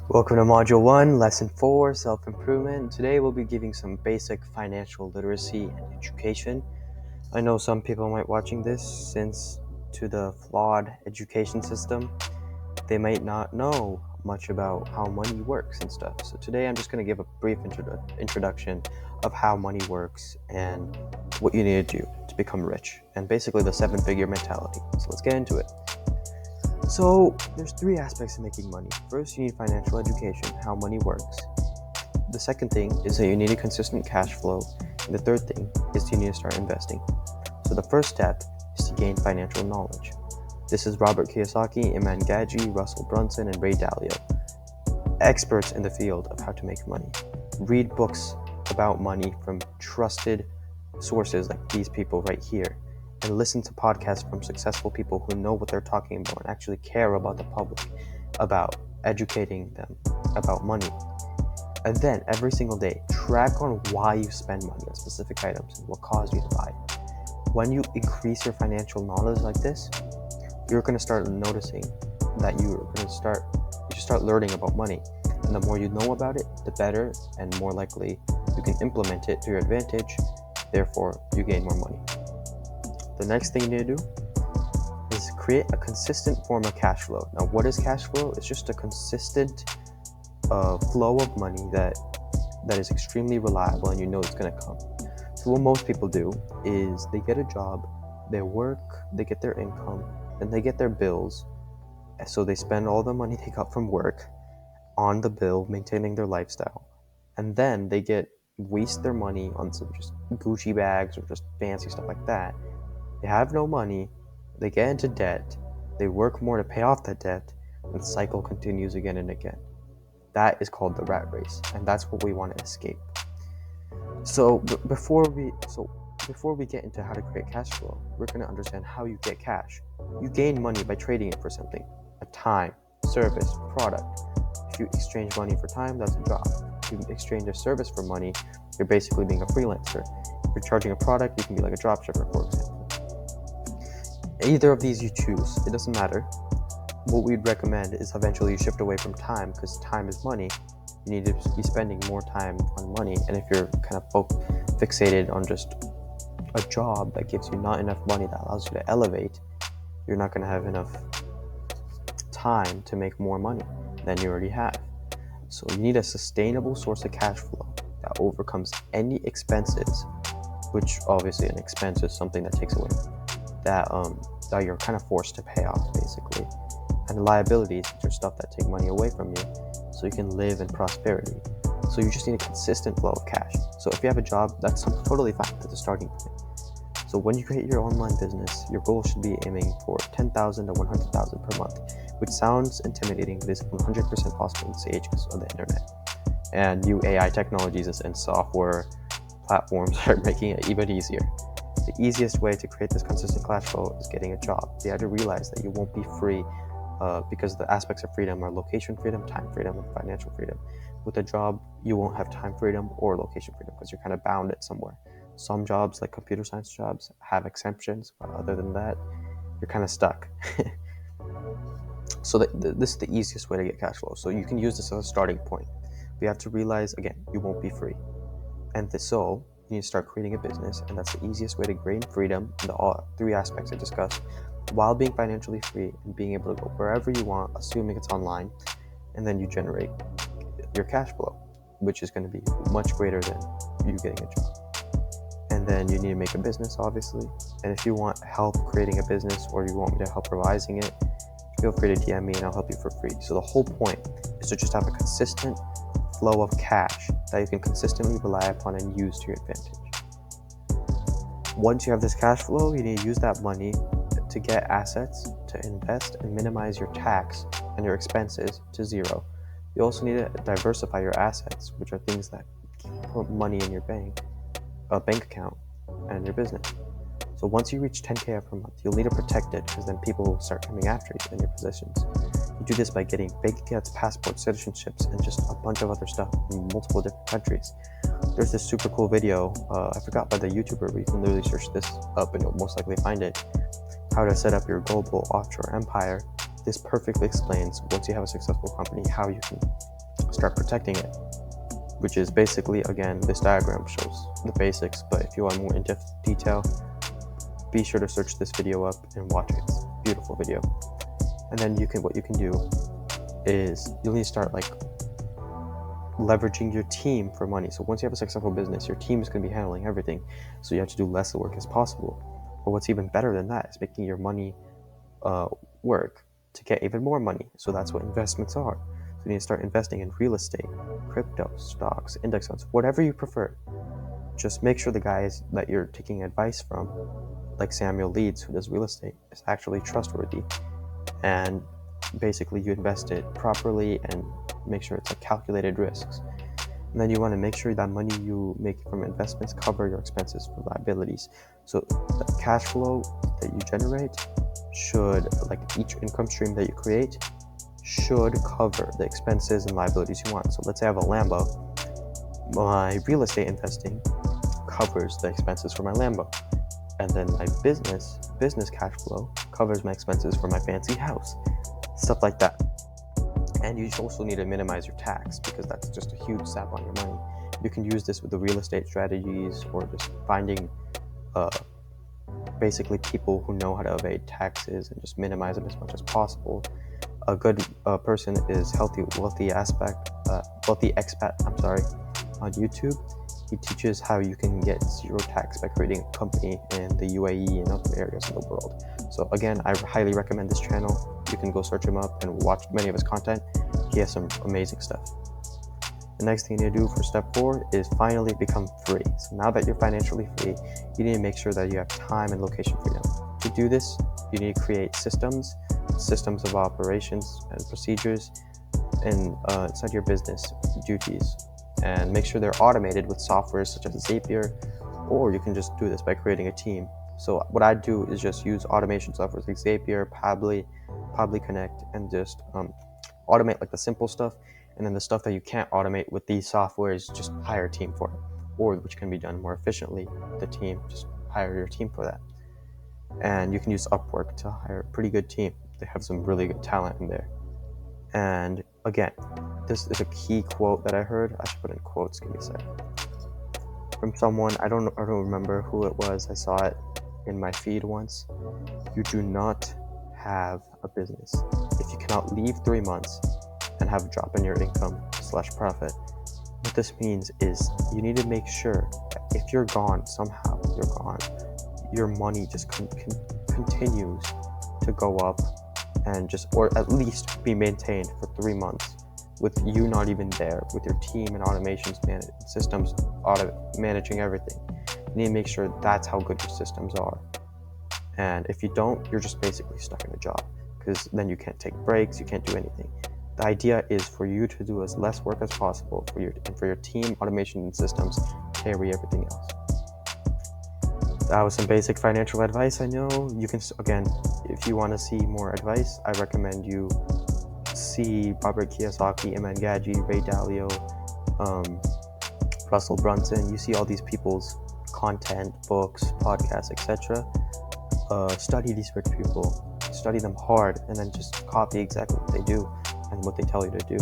Welcome to Module 1, Lesson 4, Self-Improvement. Today we'll be giving some basic financial literacy and education. I know some people might be watching this since to the flawed education system, they might not know much about how money works and stuff. So today I'm just going to give a brief introduction of how money works and what you need to do to become rich, and basically the 7-figure mentality. So let's get into it. So there's 3 aspects to making money. First, you need financial education, how money works. The second thing is that you need a consistent cash flow. And the third thing is you need to start investing. So the first step is to gain financial knowledge. This is Robert Kiyosaki, Iman Gadzhi, Russell Brunson, and Ray Dalio, experts in the field of how to make money. Read books about money from trusted sources like these people right here, and listen to podcasts from successful people who know what they're talking about and actually care about the public, about educating them about money. And then every single day, track on why you spend money on specific items and what caused you to buy. When you increase your financial knowledge like this, you're going to start noticing that you start learning about money. And the more you know about it, the better and more likely you can implement it to your advantage. Therefore, you gain more money. The next thing you need to do is create a consistent form of cash flow. Now, what is cash flow? It's just a consistent flow of money that is extremely reliable and you know it's going to come. So what most people do is they get a job, they work, they get their income, and they get their bills. So they spend all the money they got from work on the bill, maintaining their lifestyle. And then they waste their money on some just Gucci bags or just fancy stuff like that. They have no money, they get into debt, they work more to pay off that debt, and the cycle continues again and again. That is called the rat race, and that's what we want to escape. So before we get into how to create cash flow, we're going to understand how you get cash. You gain money by trading it for something, a time, service, product. If you exchange money for time, that's a job. If you exchange a service for money, you're basically being a freelancer. If you're charging a product, you can be like a dropshipper, for example. Either of these you choose, it doesn't matter. What we'd recommend is eventually you shift away from time, because time is money. You need to be spending more time on money, and if you're kind of fixated on just a job that gives you not enough money that allows you to elevate, you're not going to have enough time to make more money than you already have. So you need a sustainable source of cash flow that overcomes any expenses, which obviously an expense is something that takes away that you're kind of forced to pay off, basically, and liabilities, which are stuff that take money away from you so you can live in prosperity. So you just need a consistent flow of cash. So if you have a job, that's totally fine. That's a starting point. So when you create your online business, your goal should be aiming for $10,000 to $100,000 per month, which sounds intimidating, but is 100% possible in this age because of the internet and new AI technologies and software platforms are making it even easier. The easiest way to create this consistent cash flow is getting a job. You have to realize that you won't be free because the aspects of freedom are location freedom, time freedom, and financial freedom. With a job, you won't have time freedom or location freedom because you're kind of bounded somewhere. Some jobs, like computer science jobs, have exemptions, but other than that, you're kind of stuck. So this is the easiest way to get cash flow. So you can use this as a starting point. We have to realize, again, you won't be free. And so you need to start creating a business, and that's the easiest way to gain freedom in the 3 aspects I discussed, while being financially free and being able to go wherever you want, assuming it's online, and then you generate your cash flow, which is going to be much greater than you getting a job. And then you need to make a business, obviously, and if you want help creating a business or you want me to help revising it, feel free to DM me and I'll help you for free. So the whole point is to just have a consistent flow of cash that you can consistently rely upon and use to your advantage. Once you have this cash flow, you need to use that money to get assets, to invest, and minimize your tax and your expenses to zero. You also need to diversify your assets, which are things that put money in your bank account and your business. So once you reach 10K per month, you'll need to protect it, because then people will start coming after you in your possessions. You do this by getting bank accounts, passports, citizenships, and just a bunch of other stuff from multiple different countries. There's this super cool video, I forgot by the YouTuber, but you can literally search this up and you'll most likely find it. How to set up your global offshore empire. This perfectly explains, once you have a successful company, how you can start protecting it, which is basically, again, this diagram shows the basics, but if you want more in-depth detail, be sure to search this video up and watch it. It's a beautiful video. And then what you can do is you'll need to start leveraging your team for money. So once you have a successful business, your team is going to be handling everything, so you have to do less work as possible. But what's even better than that is making your money work to get even more money. So that's what investments are. So you need to start investing in real estate, crypto, stocks, index funds, whatever you prefer. Just make sure the guys that you're taking advice from, like Samuel Leeds, who does real estate, is actually trustworthy. And basically you invest it properly and make sure it's calculated risks. And then you want to make sure that money you make from investments cover your expenses for liabilities. So the cash flow that you generate should, each income stream that you create, should cover the expenses and liabilities you want. So let's say I have a Lambo. My real estate investing covers the expenses for my Lambo. And then my business cash flow covers my expenses for my fancy house. Stuff like that. And you also need to minimize your tax, because that's just a huge slap on your money. You can use this with the real estate strategies, or just finding basically people who know how to evade taxes and just minimize them as much as possible. A good person is Wealthy Expat on YouTube. He teaches how you can get zero tax by creating a company in the UAE and other areas of the world. So again, I highly recommend this channel. You can go search him up and watch many of his content. He has some amazing stuff. The next thing you need to do for step 4 is finally become free. So now that you're financially free, you need to make sure that you have time and location freedom. To do this, you need to create systems of operations and procedures inside your business duties, and make sure they're automated with software such as Zapier, or you can just do this by creating a team. So what I do is just use automation software like Zapier, Pabbly Connect, and just automate the simple stuff. And then the stuff that you can't automate with these softwares, just hire a team for it, or which can be done more efficiently. The team, just hire your team for that. And you can use Upwork to hire a pretty good team. They have some really good talent in there. And again, this is a key quote that I heard. I should put in quotes. Give me a sec. From someone, I don't remember who it was. I saw it in my feed once. You do not have a business if you cannot leave 3 months and have a drop in your income / profit. What this means is you need to make sure that if you're gone, somehow you're gone, your money just continues to go up, and or at least be maintained for 3 months with you not even there, with your team and automations systems managing everything. You need to make sure that's how good your systems are. And if you don't, you're just basically stuck in a job, because then you can't take breaks, you can't do anything. The idea is for you to do as less work as possible for your team, automation, and systems carry everything else. That was some basic financial advice. I know you can, again, if you want to see more advice, I recommend you see Robert Kiyosaki, Iman Gadzhi, Ray Dalio, Russell Brunson. You see all these people's content, books, podcasts, etc. Study these rich people, study them hard, and then just copy exactly what they do and what they tell you to do.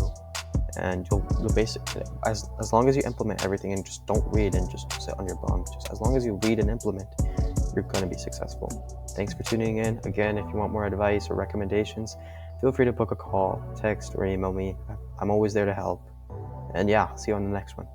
And you'll basically, as long as you implement everything and just don't read and just sit on your bum, just as long as you read and implement, you're going to be successful. Thanks for tuning in. Again, if you want more advice or recommendations, feel free to book a call, text, or email me. I'm always there to help. And yeah, see you on the next one.